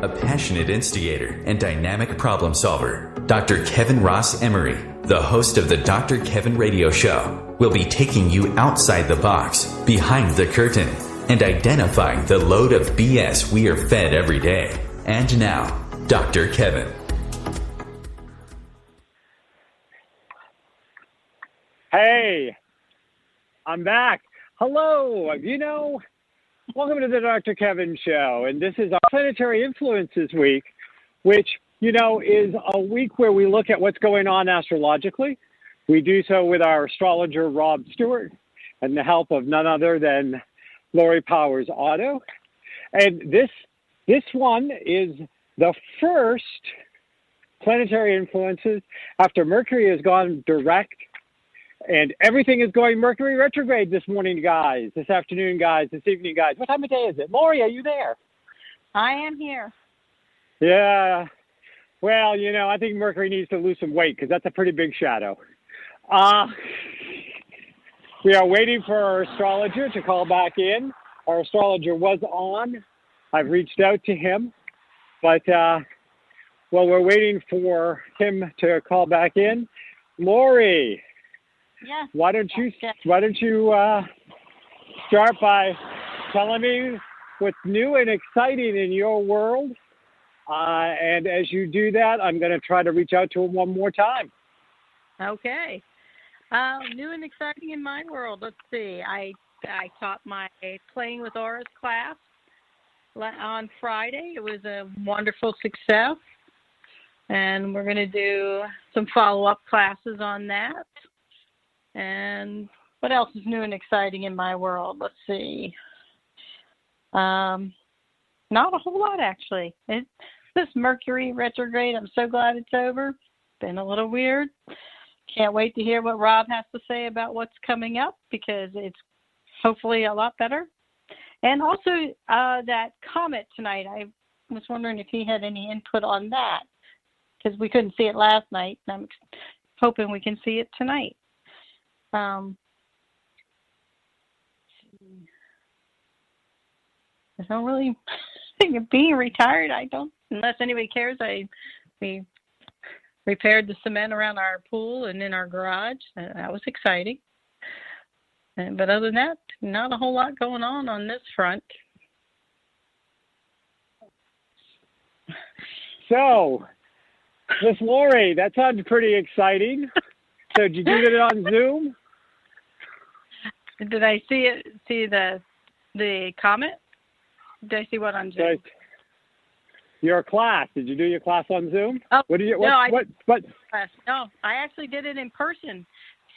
a passionate instigator and dynamic problem solver, Dr. Kevin Ross Emery, the host of the Dr. Kevin Radio Show, will be taking you outside the box, behind the curtain, and identifying the load of BS we are fed every day. And now, Dr. Kevin. Hey, I'm back. Hello. Welcome to the Dr. Kevin Show. And this is our Planetary Influences Week, which, is a week where we look at what's going on astrologically. We do so with our astrologer, Rob Stewart, and the help of none other than Lori Powers-Otto. And this one is the first planetary influences after Mercury has gone direct. And everything is going Mercury retrograde this morning, guys, this afternoon, guys, this evening, guys. What time of day is it? Lori, are you there? I am here. Yeah. Well, I think Mercury needs to lose some weight because that's a pretty big shadow. We are waiting for our astrologer to call back in. Our astrologer was on. I've reached out to him. But, we're waiting for him to call back in. Lori. Yes. Why don't you start by telling me what's new and exciting in your world? And as you do that, I'm going to try to reach out to him one more time. Okay. New and exciting in my world. Let's see. I taught my Playing with Auras class on Friday. It was a wonderful success. And we're going to do some follow-up classes on that. And what else is new and exciting in my world? Let's see. Not a whole lot, actually. This Mercury retrograde, I'm so glad it's over. Been a little weird. Can't wait to hear what Rob has to say about what's coming up because it's hopefully a lot better. And also that comet tonight, I was wondering if he had any input on that because we couldn't see it last night. And I'm hoping we can see it tonight. I don't really think of being retired. I don't, unless anybody cares. We repaired the cement around our pool and in our garage. That was exciting. But other than that, not a whole lot going on this front. So, Miss Lori, that sounds pretty exciting. So did you do it on Zoom? Did I see the comment? Did I see what on Zoom? Your class. Did you do your class on Zoom? Oh, what did you? No, I actually did it in person,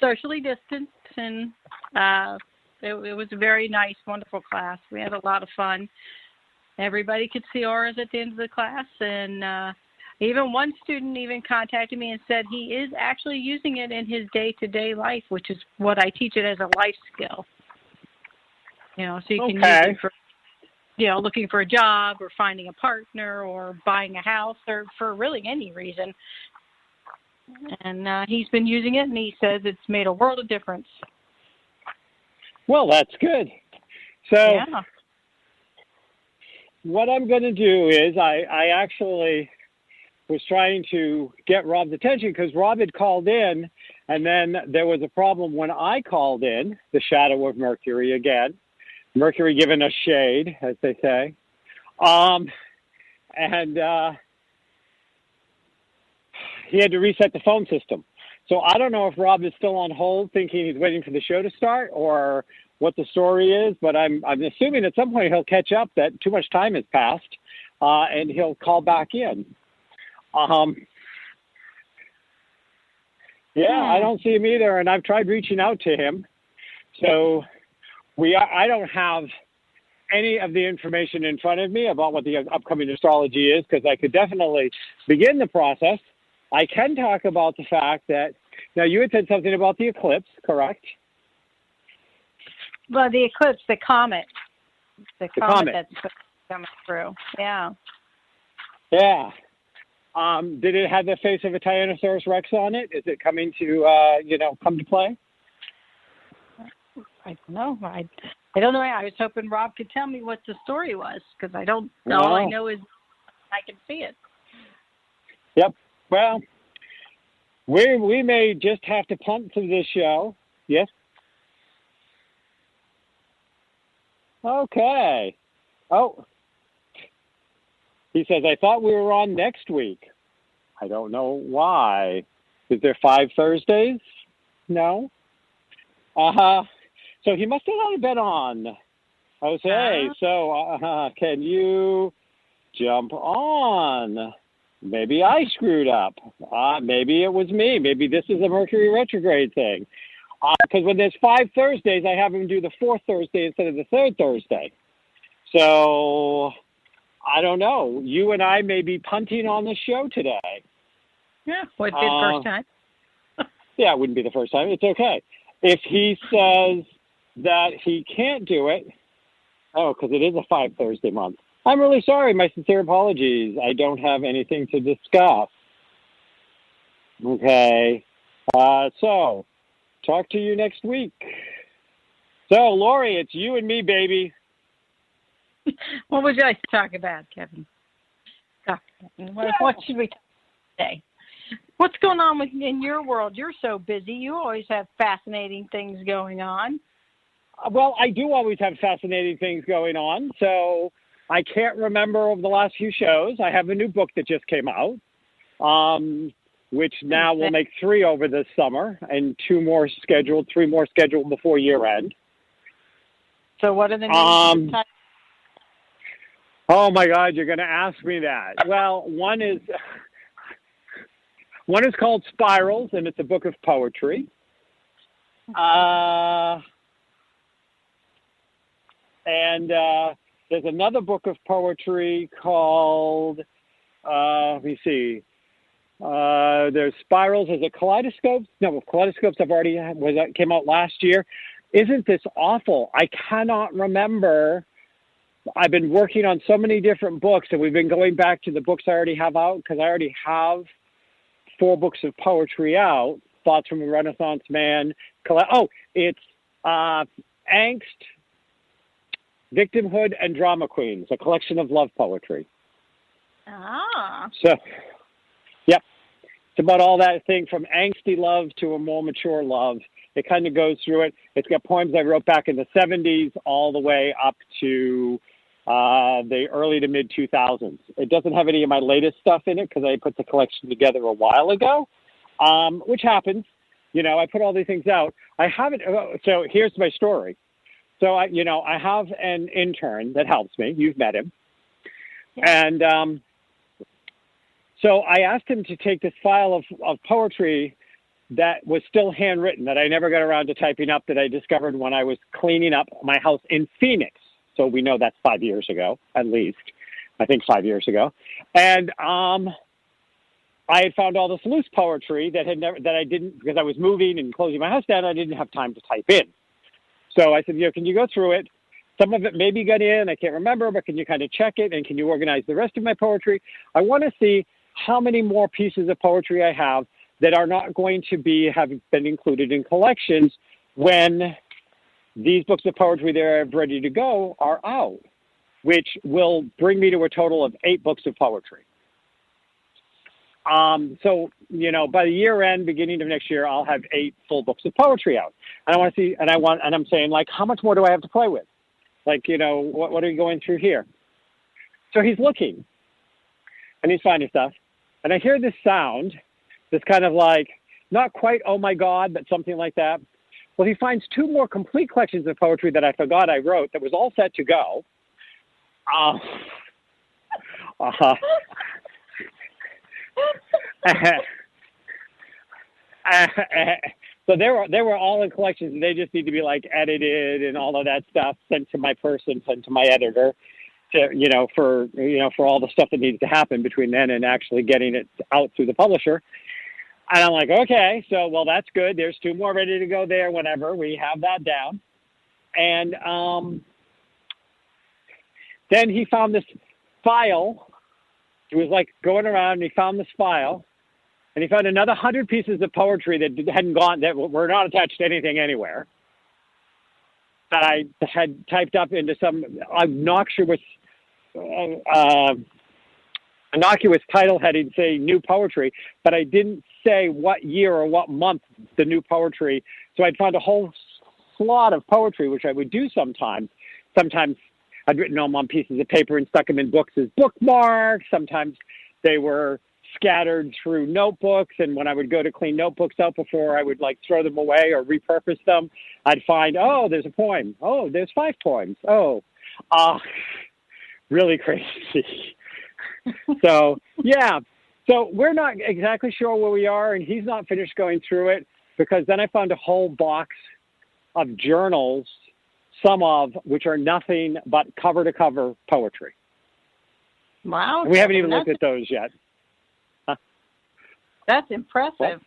socially distanced, and it was a very nice, wonderful class. We had a lot of fun. Everybody could see auras at the end of the class, and even one student even contacted me and said he is actually using it in his day-to-day life, which is what I teach it as a life skill. So you can use it for, looking for a job or finding a partner or buying a house or for really any reason. And he's been using it, and he says it's made a world of difference. Well, that's good. So what I'm going to do is I actually was trying to get Rob's attention because Rob had called in, and then there was a problem when I called in, the shadow of Mercury again. Mercury giving us shade, as they say. He had to reset the phone system. So I don't know if Rob is still on hold thinking he's waiting for the show to start or what the story is, but I'm assuming at some point he'll catch up that too much time has passed, and he'll call back in. I don't see him either, and I've tried reaching out to him. So I don't have any of the information in front of me about what the upcoming astrology is because I could definitely begin the process. I can talk about the fact that, now you had said something about the eclipse, correct? Well, the eclipse, the comet. The comet that's coming through, yeah. Yeah. Did it have the face of a Tyrannosaurus Rex on it? Is it coming to, come to play? I don't know. I don't know. I was hoping Rob could tell me what the story was because I don't know. All I know is I can see it. Yep. Well, we may just have to punt through this show. Yes? Okay. Oh. He says, I thought we were on next week. I don't know why. Is there 5 Thursdays? No? So he must have not been on. Jose, so can you jump on? Maybe I screwed up. Maybe it was me. Maybe this is a Mercury retrograde thing. Because when there's 5 Thursdays, I have him do the 4th Thursday instead of the 3rd Thursday. So I don't know. You and I may be punting on the show today. Yeah, would be the first time. Yeah, it wouldn't be the first time. It's okay. If he says that he can't do it, because it is a 5 Thursday month. I'm really sorry. My sincere apologies. I don't have anything to discuss. Okay. So, talk to you next week. So, Lori, it's you and me, baby. What would you like to talk about, Kevin? What should we talk about today? What's going on in your world? You're so busy. You always have fascinating things going on. Well, I do always have fascinating things going on. So I can't remember over the last few shows. I have a new book that just came out, which now will make 3 over this summer and 3 more scheduled before year end. So what are the names? Oh my God, you're going to ask me that. Well, one is called Spirals, and it's a book of poetry. And there's another book of poetry called, let me see. There's Spirals. There's a Kaleidoscope. No, Kaleidoscopes came out last year. Isn't this awful? I cannot remember. I've been working on so many different books, and we've been going back to the books I already have out, because I already have 4 books of poetry out. Thoughts from a Renaissance Man. It's Angst, Victimhood, and Drama Queens, a collection of love poetry. So, yep. It's about all that thing from angsty love to a more mature love. It kind of goes through it. It's got poems I wrote back in the 70s all the way up to the early to mid 2000s. It doesn't have any of my latest stuff in it because I put the collection together a while ago, which happens. You know, I put all these things out. I haven't. So here's my story. So I have an intern that helps me. You've met him. Yeah. And so I asked him to take this file of poetry that was still handwritten, that I never got around to typing up, that I discovered when I was cleaning up my house in Phoenix. So we know that's 5 years ago, at least. I think 5 years ago. And I had found all this loose poetry that I didn't, because I was moving and closing my house down, I didn't have time to type in. So I said, can you go through it? Some of it maybe got in, I can't remember, but can you kind of check it, and can you organize the rest of my poetry? I want to see how many more pieces of poetry I have that are not going to have been included in collections when these books of poetry that are ready to go are out, which will bring me to a total of 8 books of poetry. So, by the year end, beginning of next year, I'll have 8 full books of poetry out. And I want to see, and I'm saying, like, how much more do I have to play with? Like, what are you going through here? So he's looking, and he's finding stuff. And I hear this sound, this kind of like, not quite, oh my God, but something like that. Well, he finds 2 more complete collections of poetry that I forgot I wrote that was all set to go. So they were all in collections, and they just need to be like edited and all of that stuff sent to my person, sent to my editor, for all the stuff that needs to happen between then and actually getting it out through the publisher. And I'm like, okay, so, well, that's good. There's 2 more ready to go there whenever we have that down. And then he found this file. He was like going around, and he found this file, and he found another 100 pieces of poetry that were not attached to anything anywhere, that I had typed up into some obnoxious innocuous title heading saying new poetry, but I didn't say what year or what month the new poetry. So I'd find a whole slot of poetry, which I would do sometimes. Sometimes I'd written them on pieces of paper and stuck them in books as bookmarks. Sometimes they were scattered through notebooks, and when I would go to clean notebooks out before I would like throw them away or repurpose them, I'd find, oh, there's a poem. Oh, there's 5 poems. Oh, really crazy. So, yeah. So we're not exactly sure where we are, and he's not finished going through it, because then I found a whole box of journals, some of which are nothing but cover-to-cover poetry. Wow. And we haven't even looked at those yet. That's impressive.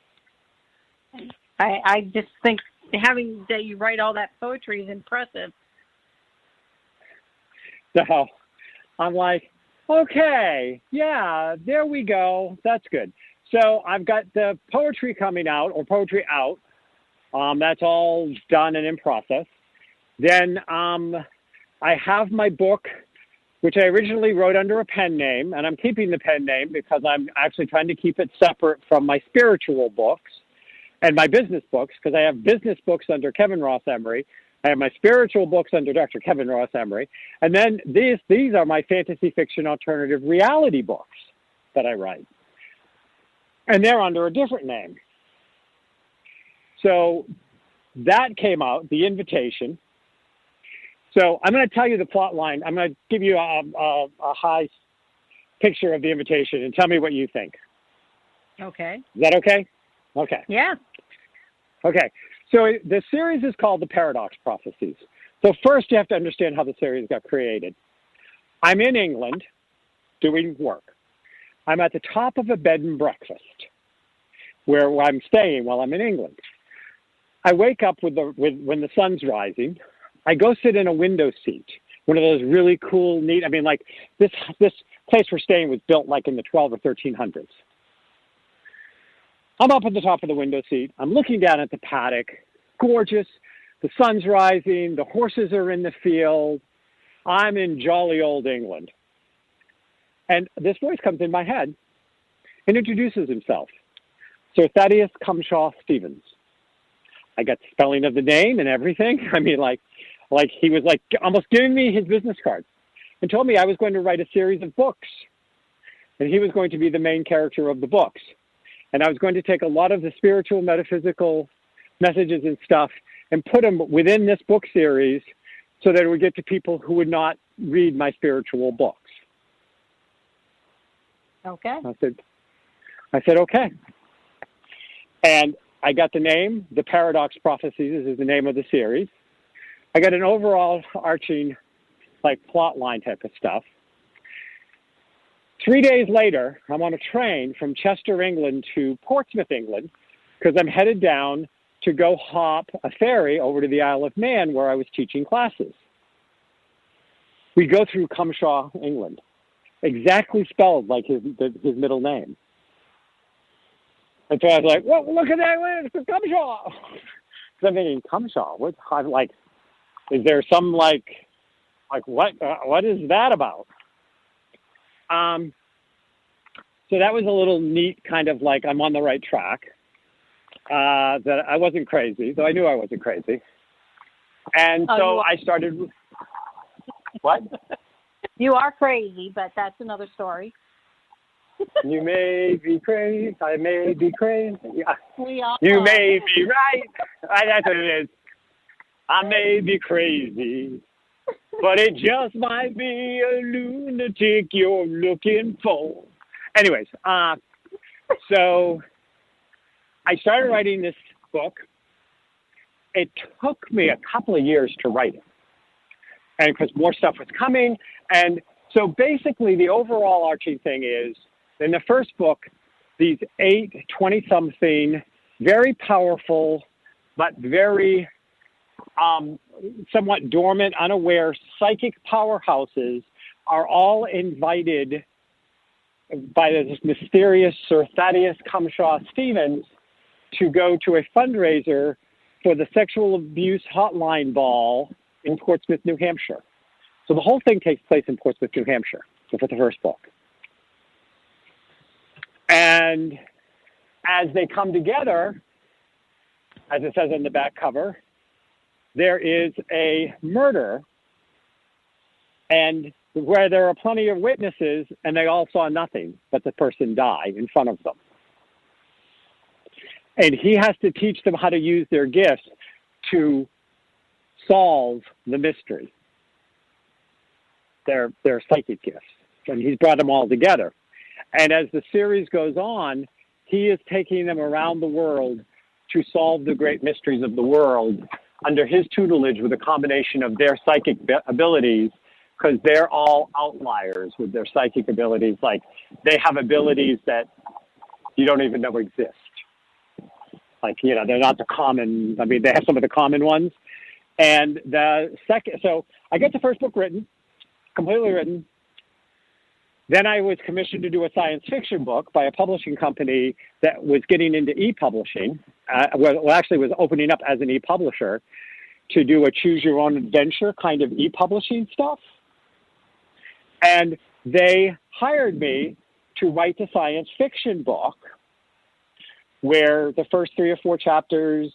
I just think having that you write all that poetry is impressive. So I'm like, okay, yeah, there we go. That's good. So I've got the poetry coming out, or poetry out. That's all done and in process. Then I have my book, which I originally wrote under a pen name, and I'm keeping the pen name because I'm actually trying to keep it separate from my spiritual books and my business books, because I have business books under Kevin Ross Emery. I have my spiritual books under Dr. Kevin Ross Emery. And then these are my fantasy fiction alternative reality books that I write. And they're under a different name. So that came out, the invitation. So I'm going to tell you the plot line. I'm going to give you a high picture of the invitation and tell me what you think. Okay. Is that okay? Okay. Yeah. Okay. So the series is called the Paradox Prophecies. So first you have to understand how the series got created. I'm in England doing work. I'm at the top of a bed and breakfast where I'm staying while I'm in England. I wake up when the sun's rising. I go sit in a window seat, one of those really cool, neat. I mean, like this place we're staying was built like in the 12 or 1300s. I'm up at the top of the window seat. I'm looking down at the paddock. Gorgeous. The sun's rising. The horses are in the field. I'm in jolly old England. And this voice comes in my head and introduces himself. Sir Thaddeus Cumshaw Stevens. I got the spelling of the name and everything. I mean, like he was like almost giving me his business card and told me I was going to write a series of books and he was going to be the main character of the books. And I was going to take a lot of the spiritual, metaphysical messages and stuff and put them within this book series so that it would get to people who would not read my spiritual books. Okay. I said, okay. And I got the name, the Paradox Prophecies is the name of the series. I got an overall arching, like, plot line type of stuff. 3 days later, I'm on a train from Chester, England to Portsmouth, England, because I'm headed down to go hop a ferry over to the Isle of Man where I was teaching classes. We go through Cumshaw, England, exactly spelled like his middle name. And so I was like, well, look at that, it's Cumshaw. Because I'm thinking, Cumshaw, I'm like, is there some what is that about? So that was a little neat kind of like I'm on the right track, that I wasn't crazy, though I knew I wasn't crazy. And so I started, what? You are crazy, but that's another story. You may be crazy, I may be crazy. Yeah. You may be right. That's what it is. I may be crazy, but it just might be a lunatic you're looking for. Anyways, so I started writing this book. It took me a couple of years to write it, and because more stuff was coming. And so basically the overall arching thing is, in the first book, these 8 20-something, very powerful, but very somewhat dormant, unaware psychic powerhouses are all invited by this mysterious Sir Thaddeus Cumshaw Stevens to go to a fundraiser for the sexual abuse hotline ball in Portsmouth, New Hampshire. So the whole thing takes place in Portsmouth, New Hampshire, for the first book. And as they come together, as it says on the back cover, there is a murder, and where there are plenty of witnesses, and they all saw nothing but the person die in front of them. And he has to teach them how to use their gifts to solve the mystery, their psychic gifts. And he's brought them all together. And as the series goes on, he is taking them around the world to solve the great mysteries of the world under his tutelage with a combination of their psychic abilities, because they're all outliers with their psychic abilities. Like, they have abilities that you don't even know exist. Like, you know, they're not the common, I mean, they have some of the common ones. And the second, so I get the first book written, completely written. Then I was commissioned to do a science fiction book by a publishing company that was getting into e-publishing. Actually was opening up as an e-publisher to do a choose-your-own-adventure kind of e-publishing stuff. And they hired me to write the science fiction book, where the first 3 or 4 chapters,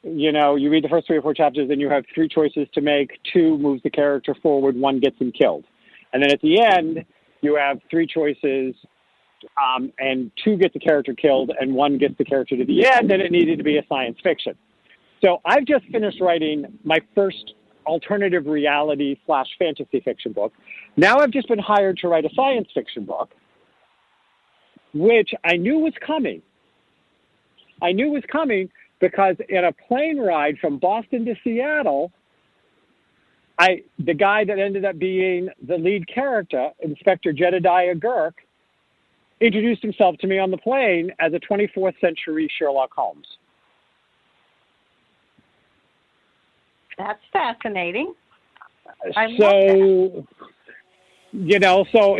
you know, you read the first 3 or 4 chapters, and you have 3 choices to make. 2 moves the character forward, 1 gets him killed. And then at the end, you have 3 choices, and 2 get the character killed, and 1 gets the character to the end, and it needed to be a science fiction. So I've just finished writing my first alternative reality / fantasy fiction book. Now I've just been hired to write a science fiction book, which I knew was coming. I knew was coming because in a plane ride from Boston to Seattle, the guy that ended up being the lead character, Inspector Jedediah Girk, introduced himself to me on the plane as a 24th century Sherlock Holmes. That's fascinating. So, you know, so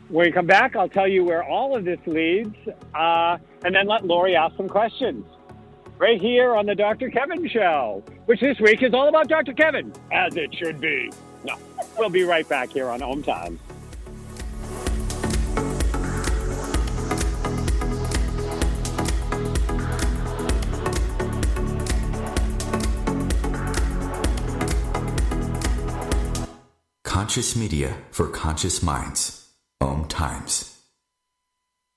when we come back, I'll tell you where all of this leads, and then let Lori ask some questions. Right here on the Dr. Kevin Show, which this week is all about Dr. Kevin, as it should be. No, we'll be right back here on OMTimes. Conscious media for conscious minds. OMTimes.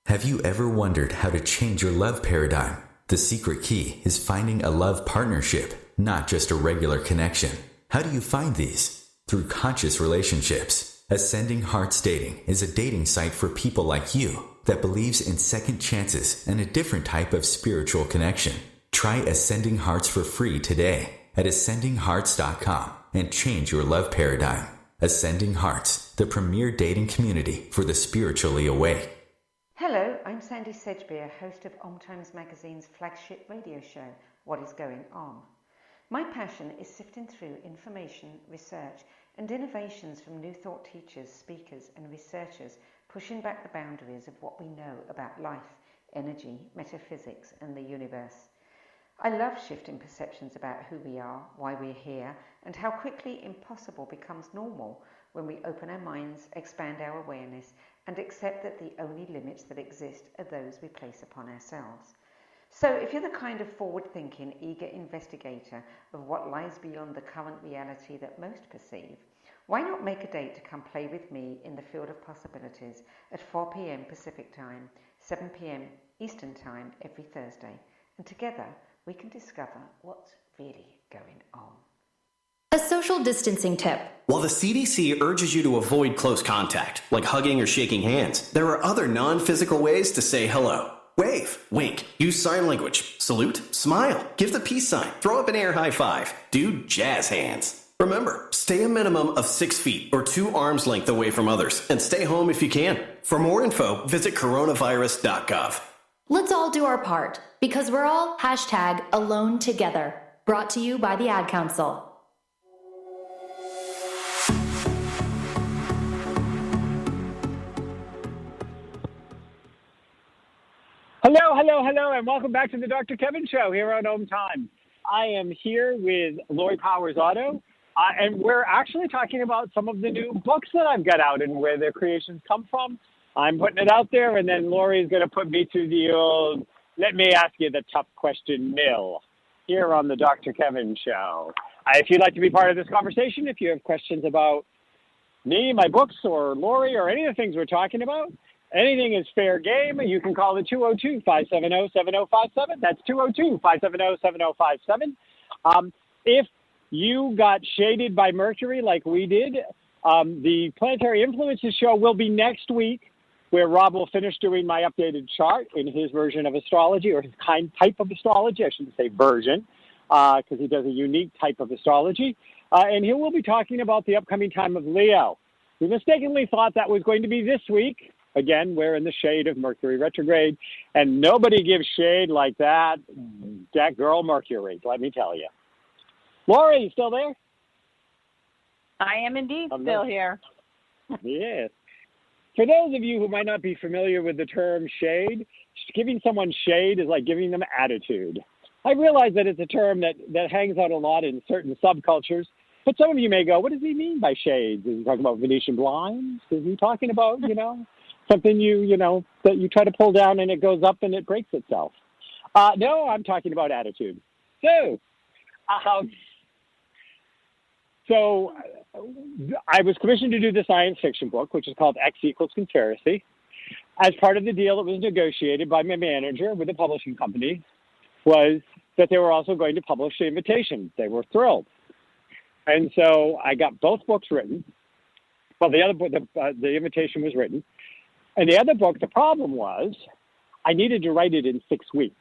Have you ever wondered how to change your love paradigm? The secret key is finding a love partnership, not just a regular connection. How do you find these? Through conscious relationships. Ascending Hearts Dating is a dating site for people like you that believes in second chances and a different type of spiritual connection. Try Ascending Hearts for free today at ascendinghearts.com and change your love paradigm. Ascending Hearts, the premier dating community for the spiritually awake. Hello, I'm Sandy Sedgbeer, host of OMTimes Magazine's flagship radio show, What is Going On? My passion is sifting through information, research, and innovations from New Thought teachers, speakers, and researchers pushing back the boundaries of what we know about life, energy, metaphysics, and the universe. I love shifting perceptions about who we are, why we're here, and how quickly impossible becomes normal when we open our minds, expand our awareness, and accept that the only limits that exist are those we place upon ourselves. So if you're the kind of forward-thinking, eager investigator of what lies beyond the current reality that most perceive, why not make a date to come play with me in the field of possibilities at 4 p.m. Pacific Time, 7 p.m. Eastern Time every Thursday, and together we can discover what's really going on. A social distancing tip. While the CDC urges you to avoid close contact, like hugging or shaking hands, there are other non-physical ways to say hello. Wave, wink, use sign language, salute, smile, give the peace sign, throw up an air high five, do jazz hands. Remember, stay a minimum of 6 feet or 2 arms length away from others, and stay home if you can. For more info, visit coronavirus.gov. Let's all do our part, because we're all #alone together. Brought to you by the Ad Council. Hello, and welcome back to the Dr. Kevin Show here on OMTimes. I am here with Lori Powers-Otto, and we're actually talking about some of the new books that I've got out and where their creations come from. I'm putting it out there, and then Lori's going to put me through the old, let me ask you the tough question mill here on the Dr. Kevin Show. If you'd like to be part of this conversation, if you have questions about me, my books, or Lori, or any of the things we're talking about, anything is fair game. You can call the 202-570-7057. That's 202-570-7057. If you got shaded by Mercury like we did, the Planetary Influences show will be next week, where Rob will finish doing my updated chart in his version of astrology, or his type of astrology. I shouldn't say version, because he does a unique type of astrology. And he will be talking about the upcoming time of Leo. We mistakenly thought that was going to be this week. Again, we're in the shade of Mercury retrograde, and nobody gives shade like that girl Mercury, let me tell you. Lori, you still there? I am indeed still here. Yes. For those of you who might not be familiar with the term shade, giving someone shade is like giving them attitude. I realize that it's a term that hangs out a lot in certain subcultures, but some of you may go, what does he mean by shades? Is he talking about Venetian blinds? Is he talking about, something that you try to pull down and it goes up and it breaks itself? No, I'm talking about attitude. So I was commissioned to do the science fiction book, which is called X equals Conspiracy. As part of the deal that was negotiated by my manager with the publishing company was that they were also going to publish the invitation. They were thrilled. And so I got both books written. Well, the other book, the invitation was written. And the other book, the problem was I needed to write it in 6 weeks.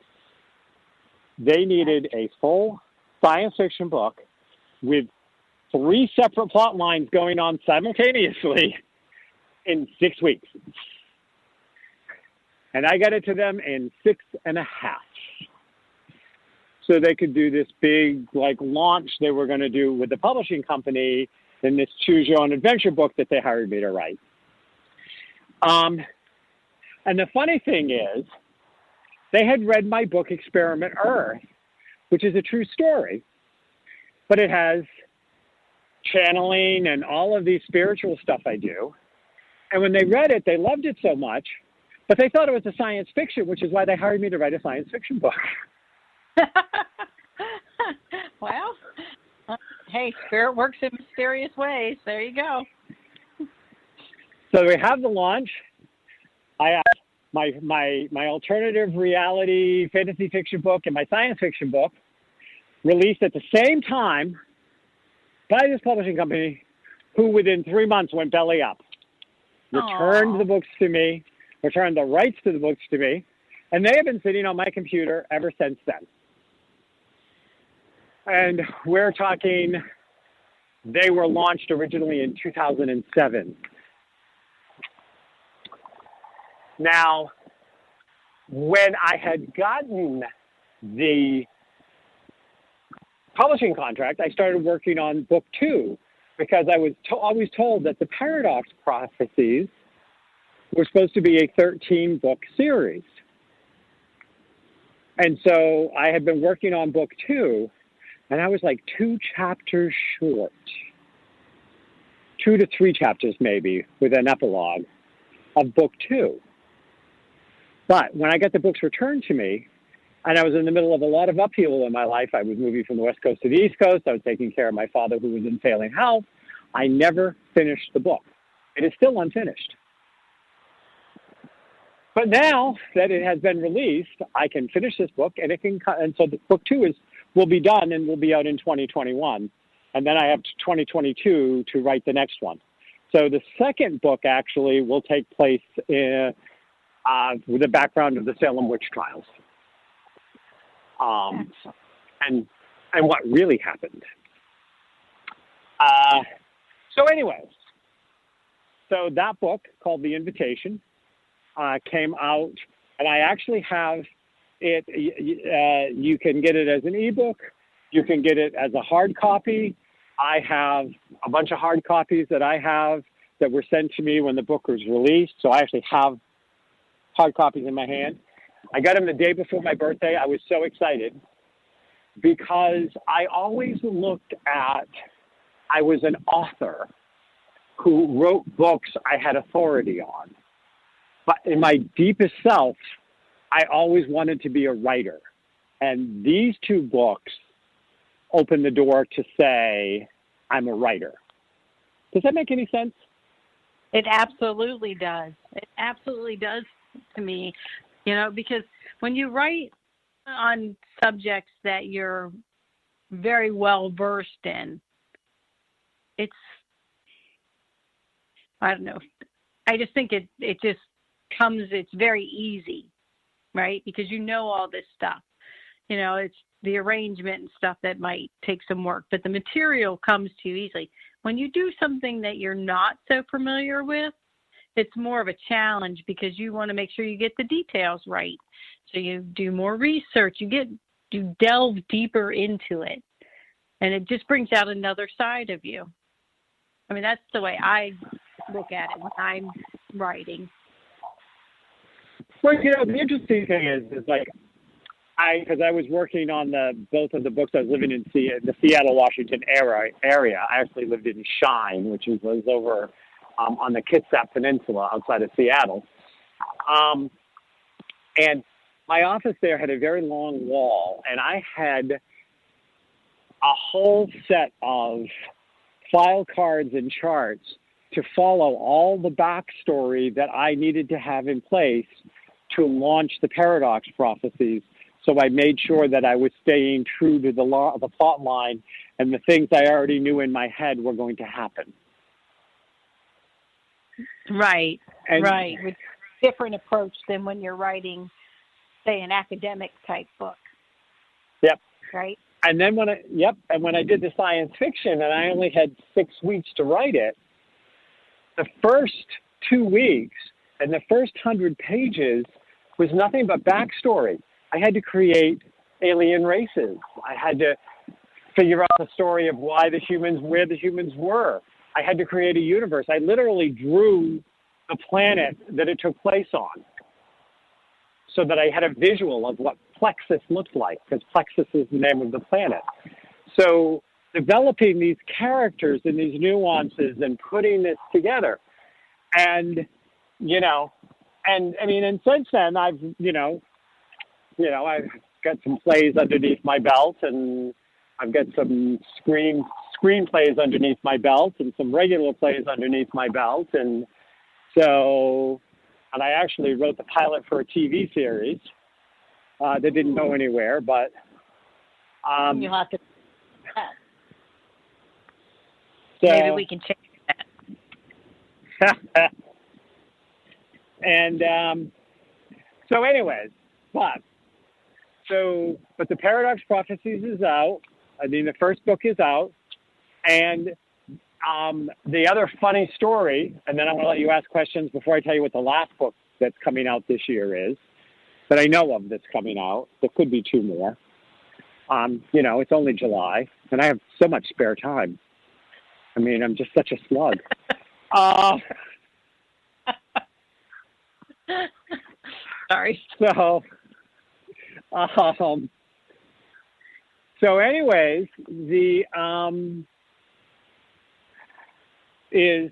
They needed a full science fiction book with 3 separate plot lines going on simultaneously in 6 weeks. And I got it to them in 6.5. So they could do this big launch they were going to do with the publishing company in this Choose Your Own Adventure book that they hired me to write. And the funny thing is, they had read my book, Experiment Earth, which is a true story, but it has channeling and all of these spiritual stuff I do. And when they read it, they loved it so much, but they thought it was a science fiction, which is why they hired me to write a science fiction book. Well, hey, spirit works in mysterious ways. There you go. So we have the launch. I have my alternative reality fantasy fiction book and my science fiction book released at the same time by this publishing company, who within 3 months went belly up, returned the books to me, returned the rights to the books to me, and they have been sitting on my computer ever since then. And we're talking, they were launched originally in 2007. Now, when I had gotten the publishing contract, I started working on book 2 because I was always told that the Paradox Prophecies were supposed to be a 13-book series. And so I had been working on book 2, and I was like 2 chapters short, 2 to 3 chapters maybe, with an epilogue of book 2. But when I got the books returned to me, and I was in the middle of a lot of upheaval in my life, I was moving from the West Coast to the East Coast, I was taking care of my father who was in failing health, I never finished the book. It is still unfinished. But now that it has been released, I can finish this book, and so the book 2 will be done and will be out in 2021. And then I have 2022 to write the next one. So the second book actually will take place with the background of the Salem witch trials. And what really happened. So anyways, so that book called The Invitation came out, and I actually have it. You can get it as an ebook. You can get it as a hard copy. I have a bunch of hard copies that I have that were sent to me when the book was released. So I actually have hard copies in my hand. I got them the day before my birthday. I was so excited because I always looked at, I was an author who wrote books I had authority on. but in my deepest self, I always wanted to be a writer. And these two books opened the door to say, I'm a writer. Does that make any sense? It absolutely does. It absolutely does to me, because when you write on subjects that you're very well versed in, I don't know. I just think it just it's very easy, right? Because you know all this stuff. It's the arrangement and stuff that might take some work, but the material comes to you easily. When you do something that you're not so familiar with, it's more of a challenge because you want to make sure you get the details right. So you do more research, you delve deeper into it, and it just brings out another side of you. I mean, that's the way I look at it when I'm writing. Well, the interesting thing is like, because I was working on both of the books. I was living in the Seattle, Washington area. I actually lived in Shine, which was over on the Kitsap Peninsula outside of Seattle. And my office there had a very long wall, and I had a whole set of file cards and charts to follow all the backstory that I needed to have in place to launch the Paradox Prophecies. So I made sure that I was staying true to the plot line, and the things I already knew in my head were going to happen. Right. With a different approach than when you're writing, say, an academic type book. Yep. Right. And then when I did the science fiction, and I only had 6 weeks to write it, the first 2 weeks and the first 100 pages was nothing but backstory. I had to create alien races. I had to figure out the story of where the humans were. I had to create a universe. I literally drew the planet that it took place on so that I had a visual of what Plexus looked like, because Plexus is the name of the planet. So developing these characters and these nuances and putting this together. And, and I mean, and since then I've got some plays underneath my belt, and I've got some screenplays underneath my belt, and some regular plays underneath my belt. And I actually wrote the pilot for a TV series that didn't go anywhere, but you'll have to. So, maybe we can change that. And so anyways, but the Paradox Prophecies is out. I mean, the first book is out. And the other funny story, and then I'm going to let you ask questions before I tell you what the last book that's coming out this year is, that I know of that's coming out. There could be 2 more. It's only July, and I have so much spare time. I mean, I'm just such a slug. Sorry. So anyways, is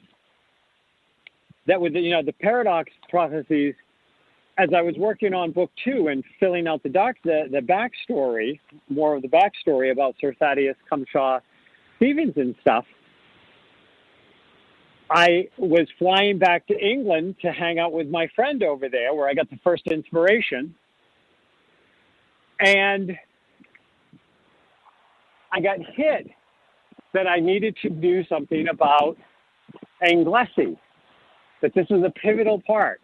that with the Paradox Prophecies, as I was working on book 2 and filling out the backstory, more of the backstory about Sir Thaddeus Cumshaw Stevens and stuff, I was flying back to England to hang out with my friend over there, where I got the first inspiration. And I got hit that I needed to do something about Anglesey, that this was a pivotal part.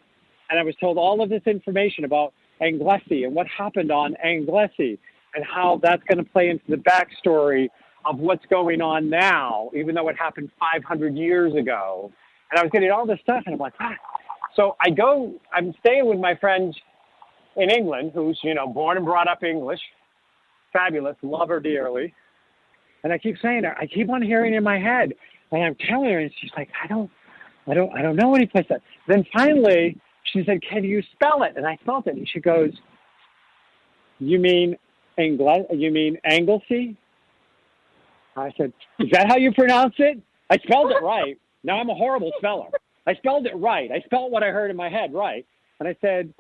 And I was told all of this information about Anglesey and what happened on Anglesey and how that's going to play into the backstory of what's going on now, even though it happened 500 years ago. And I was getting all this stuff, and I'm like, So I'm staying with my friend in England, who's, born and brought up English, fabulous, love her dearly. And I keep saying her, I keep on hearing in my head, and I'm telling her, and she's like, I don't know any place that. Then finally, she said, can you spell it? And I spelled it, and she goes, you mean Anglesey? I said, is that how you pronounce it? I spelled it right. Now I'm a horrible speller. I spelled it right. I spelled what I heard in my head right. And I said,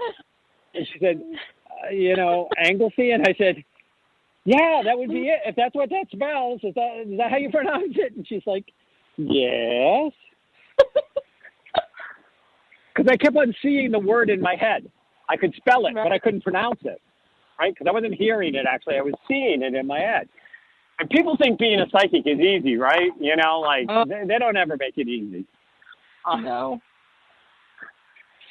and she said, Anglesey? And I said, yeah, that would be it. If that's what that spells, is that how you pronounce it? And she's like, yes. Because I kept on seeing the word in my head. I could spell it, but I couldn't pronounce it, right? Because I wasn't hearing it, actually. I was seeing it in my head. And people think being a psychic is easy, right? They don't ever make it easy. No.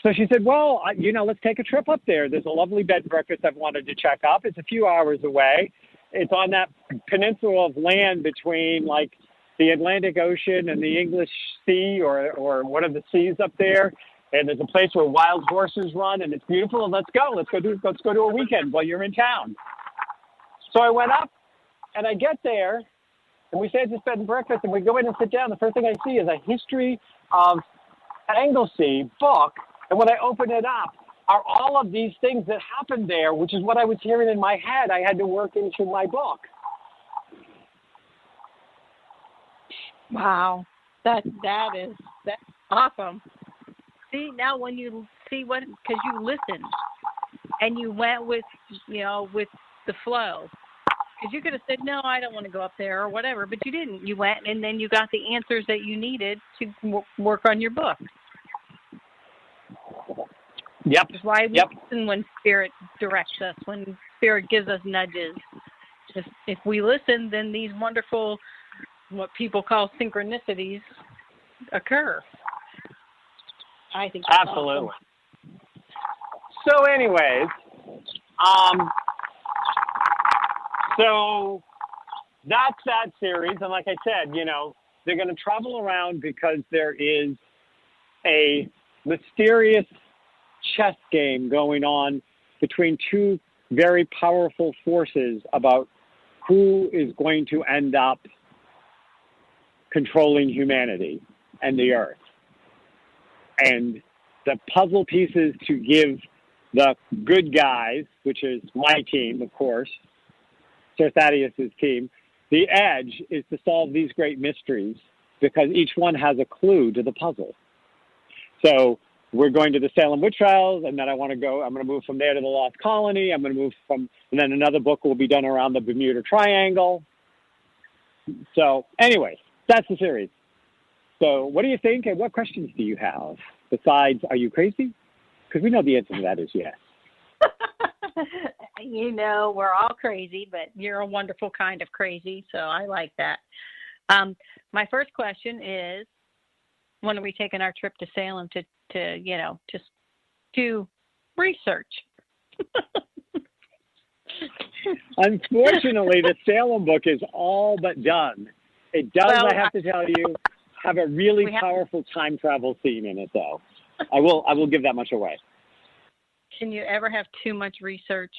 So she said, well, let's take a trip up there. There's a lovely bed and breakfast I've wanted to check up. It's a few hours away. It's on that peninsula of land between, like, the Atlantic Ocean and the English Sea or one of the seas up there. And there's a place where wild horses run, and it's beautiful. And let's go. Let's go do a weekend while you're in town. So I went up, and I get there, and we stay at this bed and breakfast, and we go in and sit down. The first thing I see is a history of Anglesey book. And when I open it up, are all of these things that happened there, which is what I was hearing in my head. I had to work into my book. Wow, that's awesome. See, now when you see because you listened and you went with the flow, because you could have said, no, I don't want to go up there or whatever, but you didn't. You went, and then you got the answers that you needed to work on your book. Yep. That's why we listen when Spirit directs us, when Spirit gives us nudges. If we listen, then these wonderful, what people call synchronicities, occur. I think that's absolutely. Awesome. So anyways, so that's that series. And like I said, they're going to travel around because there is a mysterious chess game going on between two very powerful forces about who is going to end up controlling humanity and the earth. And the puzzle pieces to give the good guys, which is my team, of course, Sir Thaddeus's team, the edge is to solve these great mysteries because each one has a clue to the puzzle. So we're going to the Salem witch trials, and then I'm going to move from there to the Lost Colony. And then another book will be done around the Bermuda Triangle. So anyway, that's the series. So what do you think, and what questions do you have besides, are you crazy? Because we know the answer to that is yes. We're all crazy, but you're a wonderful kind of crazy, so I like that. My first question is, when are we taking our trip to Salem to just do research? Unfortunately, the Salem book is all but done. It does, I have to tell you, have a really powerful time travel scene in it, though. I will give that much away. Can you ever have too much research?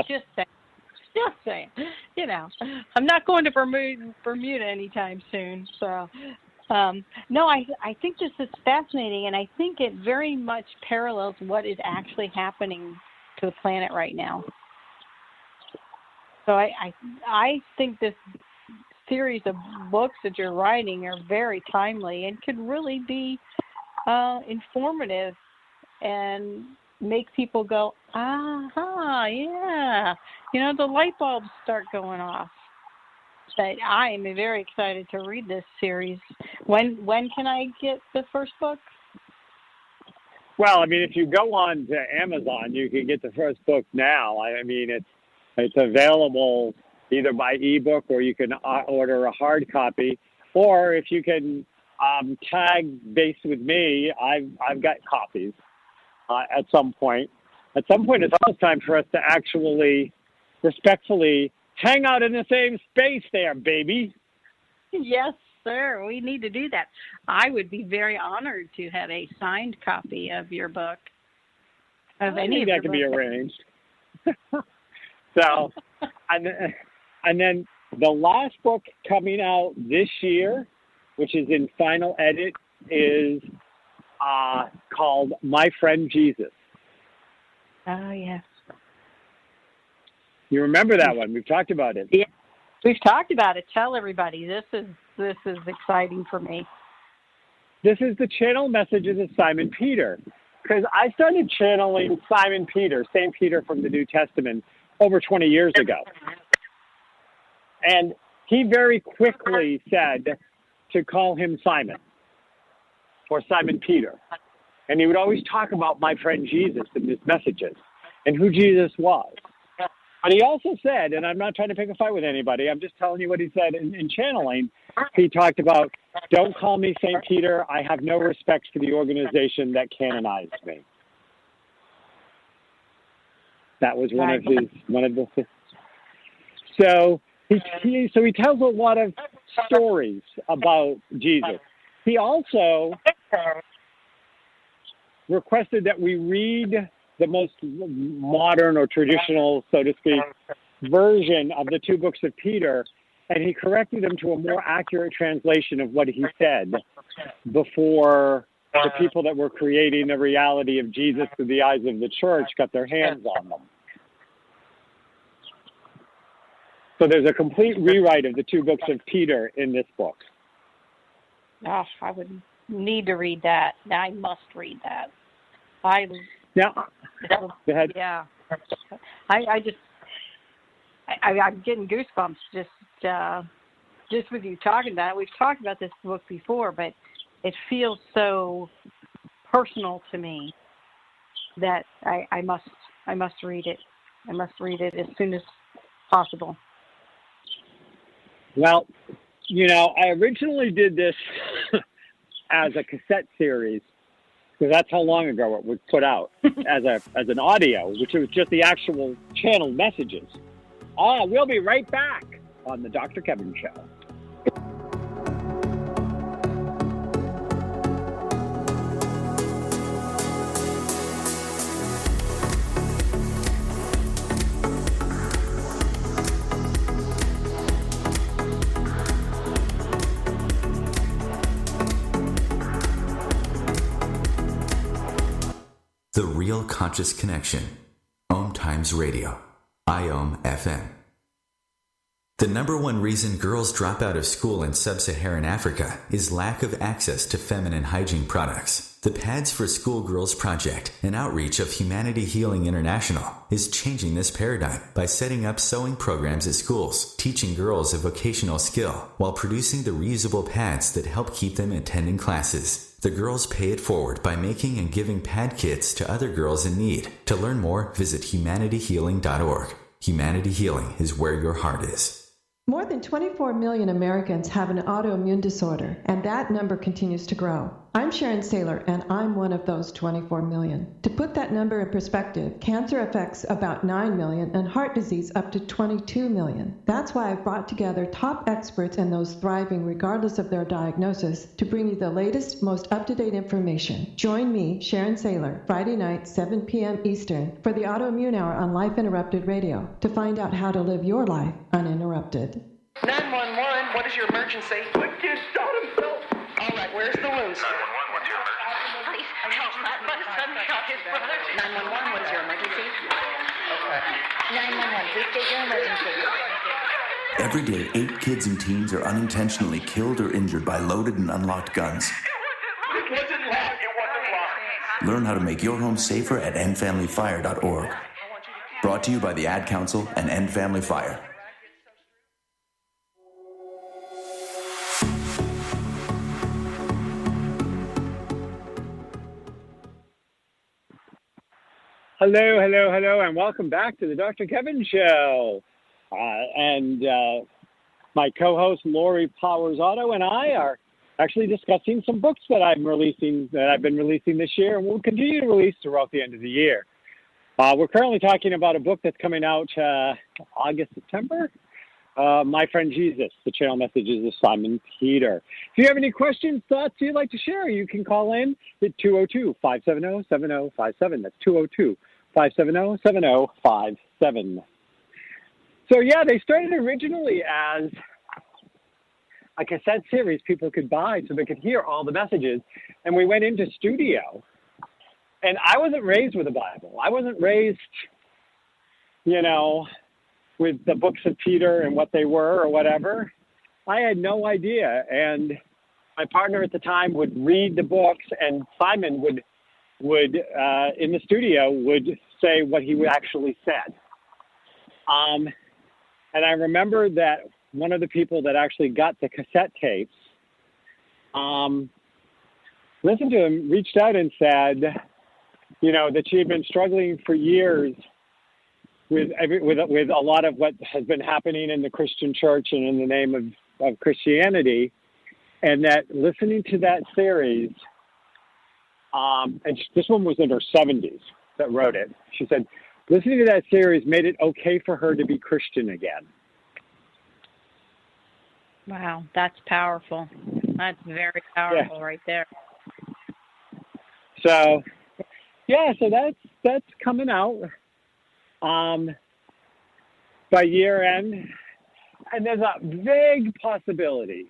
Just saying. I'm not going to Bermuda anytime soon. So, no, I think this is fascinating, and I think it very much parallels what is actually happening to the planet right now. So I think this series of books that you're writing are very timely and could really be informative and make people go, yeah. The light bulbs start going off. But I am very excited to read this series. When can I get the first book? Well, if you go on to Amazon, you can get the first book now. It's available either by ebook, or you can order a hard copy, or if you can tag base with me, I've got copies at some point. At some point, it's almost time for us to actually respectfully hang out in the same space there, baby. Yes, sir. We need to do that. I would be very honored to have a signed copy of your book. I think that can be arranged. So, and then the last book coming out this year, which is in final edit, is called My Friend Jesus. Oh, yes. You remember that one? We've talked about it. Yeah, we've talked about it. Tell everybody. This is exciting for me. This is the channel messages of Simon Peter. Because I started channeling Simon Peter, St. Peter from the New Testament, over 20 years ago. And he very quickly said to call him Simon, or Simon Peter. And he would always talk about my friend Jesus in his messages and who Jesus was. But he also said, and I'm not trying to pick a fight with anybody, I'm just telling you what he said in channeling. He talked about, don't call me St. Peter. I have no respect for the organization that canonized me. That was one of the. So he tells a lot of stories about Jesus. He also requested that we read the most modern or traditional, so to speak, version of the two books of Peter, and he corrected him to a more accurate translation of what he said before the people that were creating the reality of Jesus through the eyes of the church got their hands on them. So there's a complete rewrite of the two books of Peter in this book. Oh, I would need to read that. I must read that. Now, go ahead. Yeah. I'm getting goosebumps just with you talking about it. We've talked about this book before, but it feels so personal to me that I must read it. I must read it as soon as possible. Well, I originally did this as a cassette series, because that's how long ago it was put out as an audio, which was just the actual channeled messages. We'll be right back on the Dr. Kevin Show. The Real Conscious Connection. OMTimes Radio. IOM FM. The number one reason girls drop out of school in sub-Saharan Africa is lack of access to feminine hygiene products. The Pads for Schoolgirls Project, an outreach of Humanity Healing International, is changing this paradigm by setting up sewing programs at schools, teaching girls a vocational skill, while producing the reusable pads that help keep them attending classes. The girls pay it forward by making and giving pad kits to other girls in need. To learn more, visit humanityhealing.org. Humanity Healing is where your heart is. More than 24 million Americans have an autoimmune disorder, and that number continues to grow. I'm Sharon Saylor, and I'm one of those 24 million. To put that number in perspective, cancer affects about 9 million and heart disease up to 22 million. That's why I've brought together top experts and those thriving regardless of their diagnosis to bring you the latest, most up-to-date information. Join me, Sharon Saylor, Friday night, 7 p.m. Eastern, for the Autoimmune Hour on Life Interrupted Radio to find out how to live your life uninterrupted. 911, what is your emergency? My kid shot himself. All right, where's the wound, sir? 911, what's your emergency? Please, help, my son shot his brother. 911, what is your emergency? Okay. 911, please state your emergency. Every day, 8 kids and teens are unintentionally killed or injured by loaded and unlocked guns. It wasn't locked. Learn how to make your home safer at endfamilyfire.org. Brought to you by the Ad Council and End Family Fire. Hello, and welcome back to the Dr. Kevin Show. My co-host Lori Powers-Otto and I are actually discussing some books that I've been releasing this year, and we'll continue to release throughout the end of the year. We're currently talking about a book that's coming out August, September. My Friend Jesus, the channel messages of Simon Peter. If you have any questions, thoughts you'd like to share, you can call in at 202-570-7057. That's 202-570-7057. So yeah, they started originally as a cassette series people could buy so they could hear all the messages. And we went into studio. And I wasn't raised with a Bible. I wasn't raised, with the books of Peter and what they were or whatever. I had no idea. And my partner at the time would read the books, and Simon would in the studio would say what he actually said. And I remember that one of the people that actually got the cassette tapes listened to him, reached out and said, that she had been struggling for years with a lot of what has been happening in the Christian church and in the name of Christianity, and that listening to that series, and this one was in her 70s that wrote it. She said, listening to that series made it okay for her to be Christian again. Wow, that's powerful. That's very powerful right there. So, so that's coming out by year end. And there's a big possibility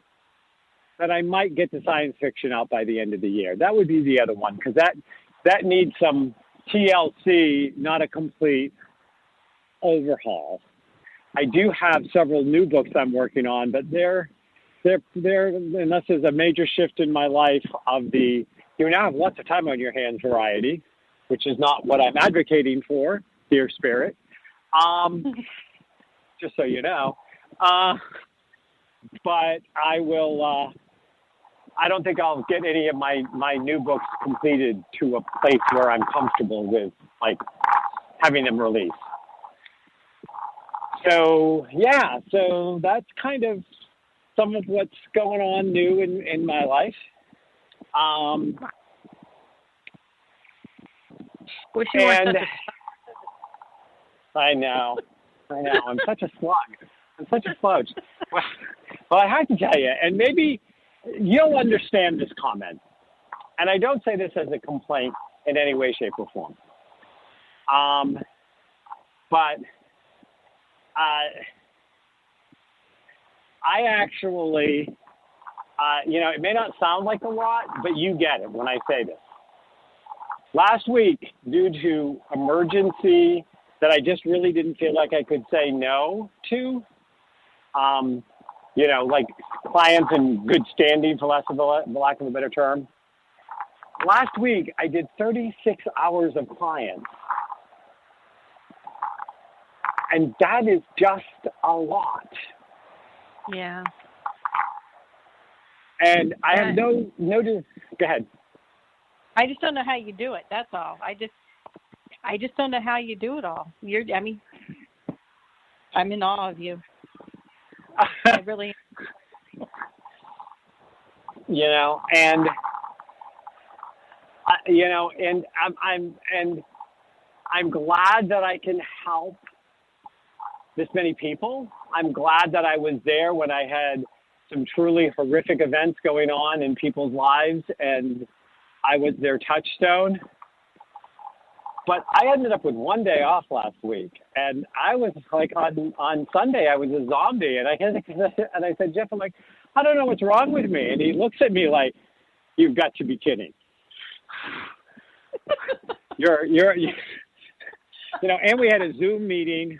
that I might get the science fiction out by the end of the year. That would be the other one, because that needs some TLC, not a complete overhaul. I do have several new books I'm working on, but they're unless there's a major shift in my life of the you now have lots of time on your hands variety, which is not what I'm advocating for, dear spirit. Just so you know. But I will, I don't think I'll get any of my new books completed to a place where I'm comfortable with, like, having them released. So, so that's kind of some of what's going on new in my life. Wish you weren't I know. I'm such a slug. I'm such a slouch. Well, I have to tell you, and maybe you'll understand this comment. And I don't say this as a complaint in any way, shape, or form. But I actually, it may not sound like a lot, but you get it when I say this. Last week, due to emergency that I just really didn't feel like I could say no to, like clients in good standing, for lack of a better term. Last week, I did 36 hours of clients. And that is just a lot. Yeah. And I have no go ahead. I just don't know how you do it. That's all. I just don't know how you do it all. I'm in awe of you. I really. And I'm glad that I can help this many people. I'm glad that I was there when I had some truly horrific events going on in people's lives, and I was their touchstone. But I ended up with one day off last week, and I was like on Sunday I was a zombie, and I said, Jeff, I'm like, I don't know what's wrong with me, and he looks at me like, you've got to be kidding. And we had a Zoom meeting.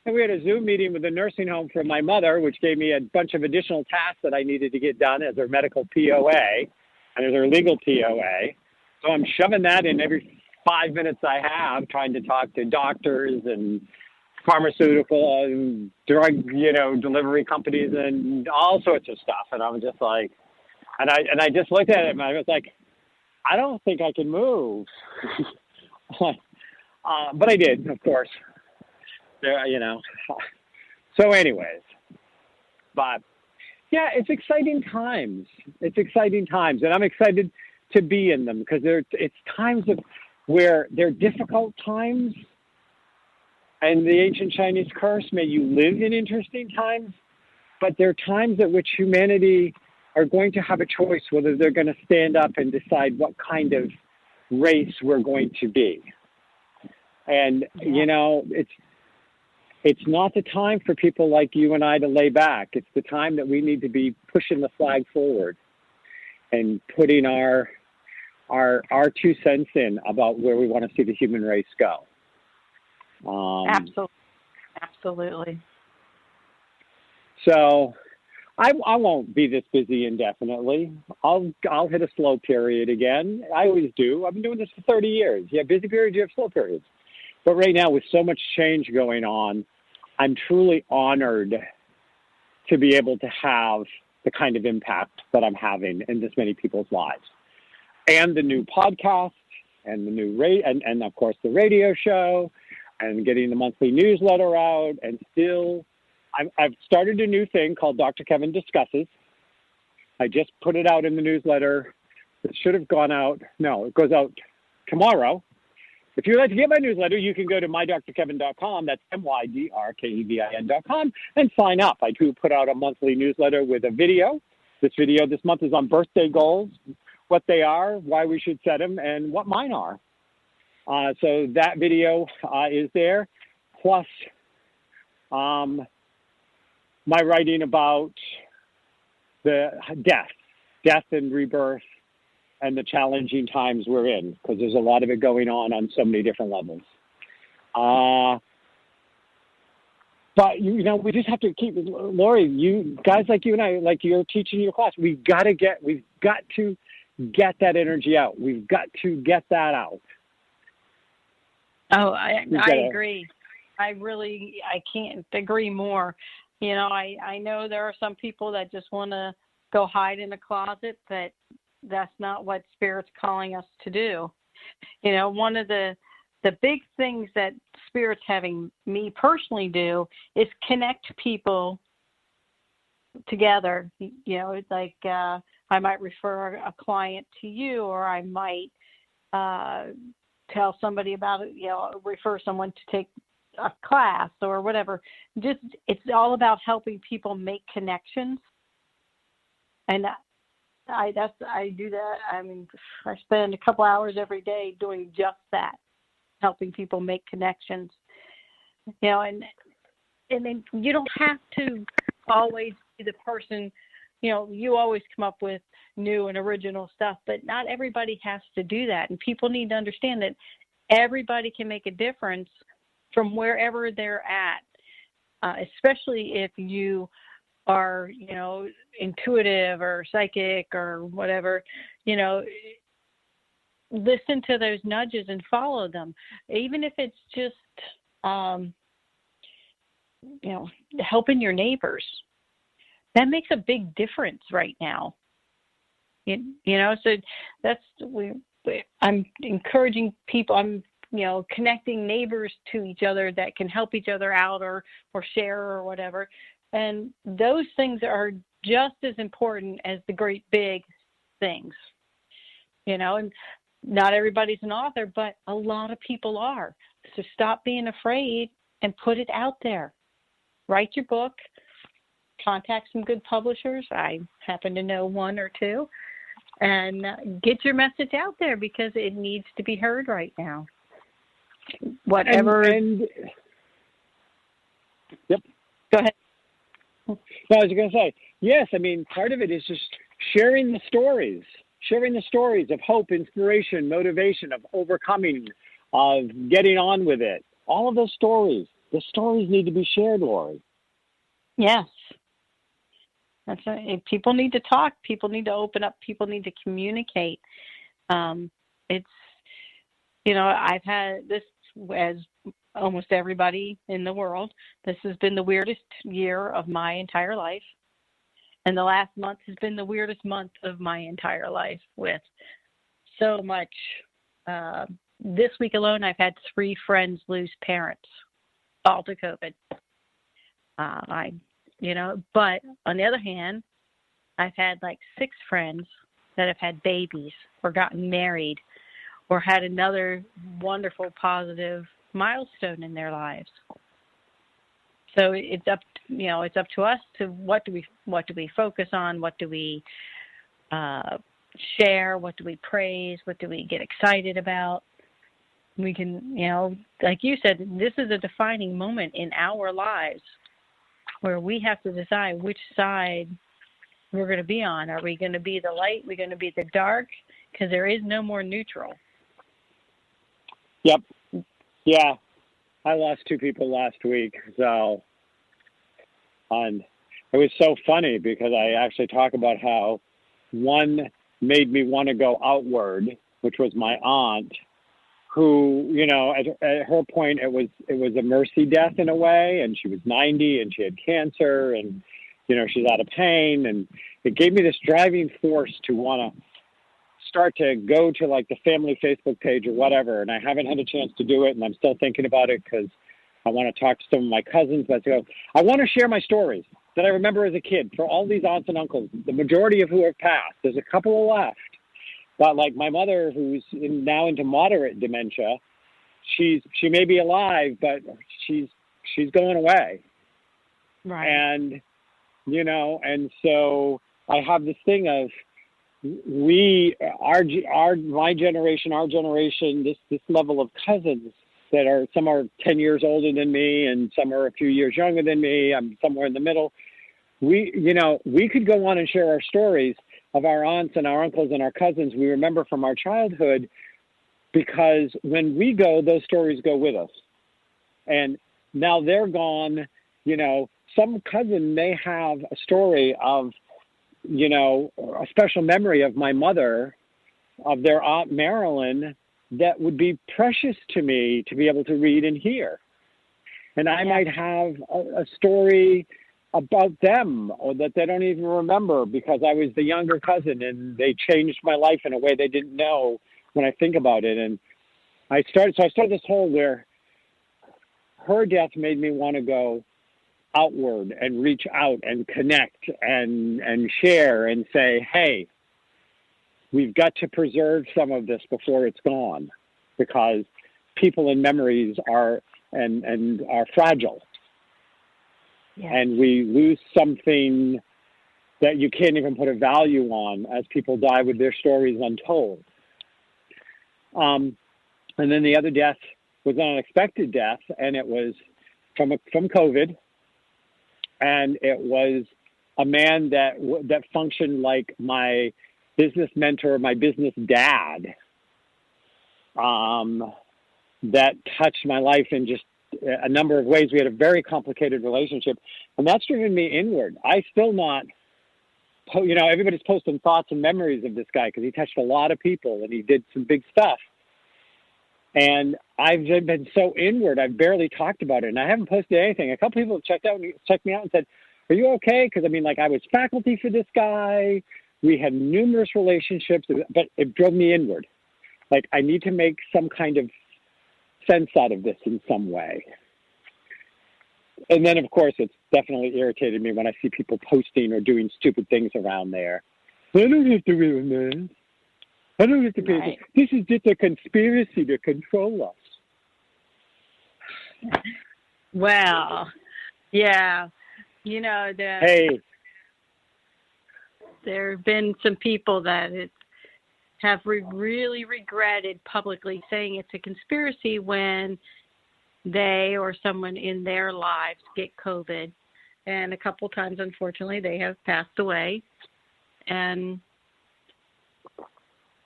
And we had a Zoom meeting with the nursing home for my mother, which gave me a bunch of additional tasks that I needed to get done as her medical POA and as her legal POA. So I'm shoving that in every 5 minutes I have, trying to talk to doctors and pharmaceutical and drug, delivery companies and all sorts of stuff. And I was just like, and I just looked at it and I was like, I don't think I can move. But I did, of course. So anyways, but yeah, it's exciting times. And I'm excited to be in them because it's times where they're difficult times. And the ancient Chinese curse, may you live in interesting times, but they're times at which humanity are going to have a choice whether they're going to stand up and decide what kind of race we're going to be. And, it's not the time for people like you and I to lay back. It's the time that we need to be pushing the flag forward and putting our 2 cents in about where we want to see the human race go. Absolutely. So I won't be this busy indefinitely. I'll hit a slow period again. I always do. I've been doing this for 30 years. You have busy periods, you have slow periods. But right now, with so much change going on, I'm truly honored to be able to have the kind of impact that I'm having in this many people's lives. And the new podcast, and the new and of course the radio show, and getting the monthly newsletter out, and still, I've started a new thing called Dr. Kevin Discusses. I just put it out in the newsletter. It should have gone out. No, it goes out tomorrow. If you'd like to get my newsletter, you can go to mydrkevin.com. That's mydrkevin.com and sign up. I do put out a monthly newsletter with a video. This video this month is on birthday goals, what they are, why we should set them, and what mine are. So that video is there. Plus, my writing about the death and rebirth, and the challenging times we're in, because there's a lot of it going on so many different levels. But, we just have to keep, Lori, you guys like you and I, like you're teaching your class, we've got to get that energy out. We've got to get that out. Oh, I agree. I can't agree more. I know there are some people that just want to go hide in a closet, but that's not what Spirit's calling us to do. One of the big things that Spirit's having me personally do is connect people together. It's like I might refer a client to you, or I might tell somebody about it, refer someone to take a class or whatever. Just, it's all about helping people make connections. And I do that. I mean, I spend a couple hours every day doing just that, helping people make connections. And then you don't have to always be the person, you always come up with new and original stuff, but not everybody has to do that. And people need to understand that everybody can make a difference from wherever they're at, especially if you are, intuitive or psychic or whatever, listen to those nudges and follow them. Even if it's just, helping your neighbors. That makes a big difference right now. So I'm encouraging people, I'm connecting neighbors to each other that can help each other out or share or whatever. And those things are just as important as the great big things, and not everybody's an author, but a lot of people are. So stop being afraid and put it out there. Write your book, contact some good publishers. I happen to know one or two, and get your message out there because it needs to be heard right now. Whatever. Yep. Go ahead. No, I was going to say, yes, I mean, part of it is just sharing the stories of hope, inspiration, motivation, of overcoming, of getting on with it. All of those stories, the stories need to be shared, Lori. Yes. That's right. People need to talk. People need to open up. People need to communicate. It's, I've had this, as almost everybody in the world, this has been the weirdest year of my entire life. And the last month has been the weirdest month of my entire life, with so much. This week alone, I've had 3 friends lose parents, all to COVID. But on the other hand, I've had like 6 friends that have had babies or gotten married or had another wonderful, positive milestone in their lives. So it's up to us to what do we focus on, what do we share, what do we praise, what do we get excited about. We can, like you said, this is a defining moment in our lives where we have to decide which side we're going to be on. Are we going to be the light? Are we going to be the dark? Because there is no more neutral. Yep. Yeah. I lost 2 people last week, so, and it was so funny because I actually talk about how one made me want to go outward, which was my aunt, who, you know, at her point, it was a mercy death in a way, and she was 90 and she had cancer, and, you know, she's out of pain, and it gave me this driving force to want to start to go to like the family Facebook page or whatever, and I haven't had a chance to do it, and I'm still thinking about it because I want to talk to some of my cousins, but I want to share my stories that I remember as a kid for all these aunts and uncles, the majority of who have passed. There's a couple left. But like my mother, who's now into moderate dementia, she may be alive, but she's going away. Right. And, you know, and so I have this thing of my generation, this level of cousins that are, some are 10 years older than me and some are a few years younger than me. I'm somewhere in the middle. We could go on and share our stories of our aunts and our uncles and our cousins we remember from our childhood, because when we go, those stories go with us. And now they're gone, you know, some cousin may have a story of, you know, a special memory of my mother, of their Aunt Marilyn, that would be precious to me to be able to read and hear. And I might have a story about them, or that they don't even remember because I was the younger cousin and they changed my life in a way they didn't know when I think about it. And I started this whole where her death made me want to go outward and reach out and connect and share and say, hey, we've got to preserve some of this before it's gone, because people and memories are fragile. Yeah. And we lose something that you can't even put a value on as people die with their stories untold. And then the other death was an unexpected death, and it was from COVID. And it was a man that functioned like my business mentor, my business dad, that touched my life in just a number of ways. We had a very complicated relationship, and that's driven me inward. I still not, you know, everybody's posting thoughts and memories of this guy because he touched a lot of people and he did some big stuff. And I've been so inward, I've barely talked about it, and I haven't posted anything. A couple people have checked me out and said, are you okay? Because, I mean, like, I was faculty for this guy. We had numerous relationships, but it drove me inward. Like, I need to make some kind of sense out of this in some way. And then, of course, it's definitely irritated me when I see people posting or doing stupid things around there. I don't have to wear a mask. I don't have to pay. Right. This is just a conspiracy to control us. Well, yeah. You know, there have been some people that have really regretted publicly saying it's a conspiracy when they or someone in their lives get COVID. And a couple times, unfortunately, they have passed away. And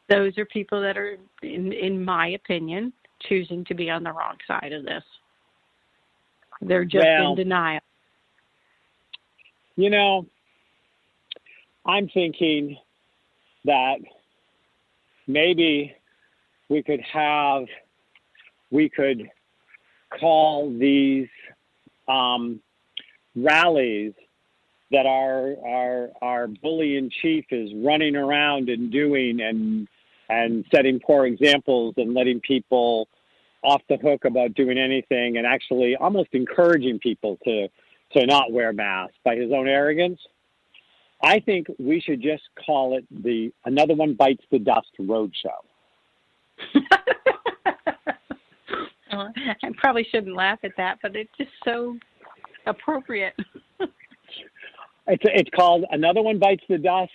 those are people that are, in my opinion, choosing to be on the wrong side of this. They're just in denial. You know, I'm thinking that maybe we could call these rallies that our bully in chief is running around and doing and setting poor examples and letting people off the hook about doing anything, and actually almost encouraging people to not wear masks by his own arrogance. I think we should just call it the Another One Bites the Dust Roadshow. I probably shouldn't laugh at that, but it's just so appropriate. It's called Another One Bites the Dust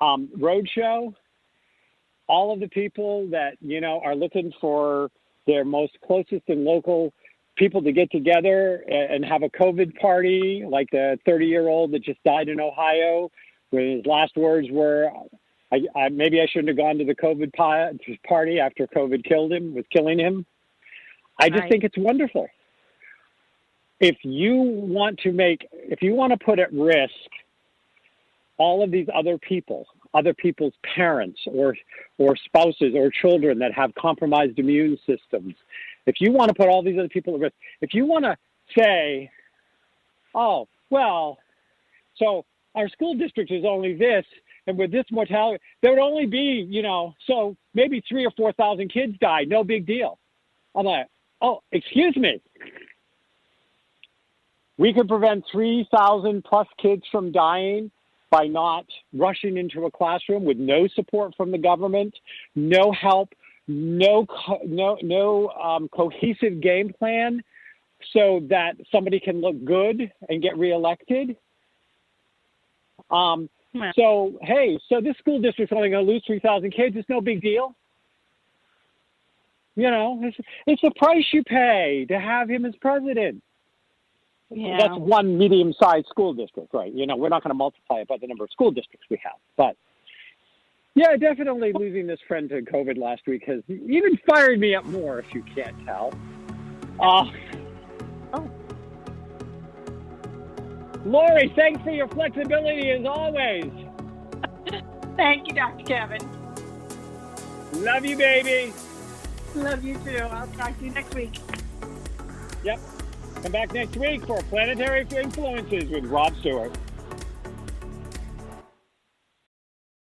Roadshow. All of the people that, you know, are looking for their most closest and local people to get together and have a COVID party, like the 30-year-old that just died in Ohio, where his last words were, maybe I shouldn't have gone to the COVID party after COVID was killing him. I just think it's wonderful. if you want to put at risk all of these other people's parents or spouses or children that have compromised immune systems, if you want to put all these other people at risk, if you want to say, oh, well, so our school district is only this, and with this mortality, there would only be, so maybe 3,000 or 4,000 kids died, no big deal. I'm like, oh, excuse me. We could prevent 3,000 plus kids from dying by not rushing into a classroom with no support from the government, no help, no cohesive game plan so that somebody can look good and get reelected. So this school district's only going to lose 3,000 kids. It's no big deal. It's the price you pay to have him as president. Yeah. That's one medium-sized school district, right? We're not going to multiply it by the number of school districts we have. But, yeah, definitely losing this friend to COVID last week has even fired me up more, if you can't tell. Lori, thanks for your flexibility as always. Thank you, Dr. Kevin. Love you, baby. Love you too. I'll talk to you next week. Yep. Come back next week for Planetary Influences with Rob Stewart.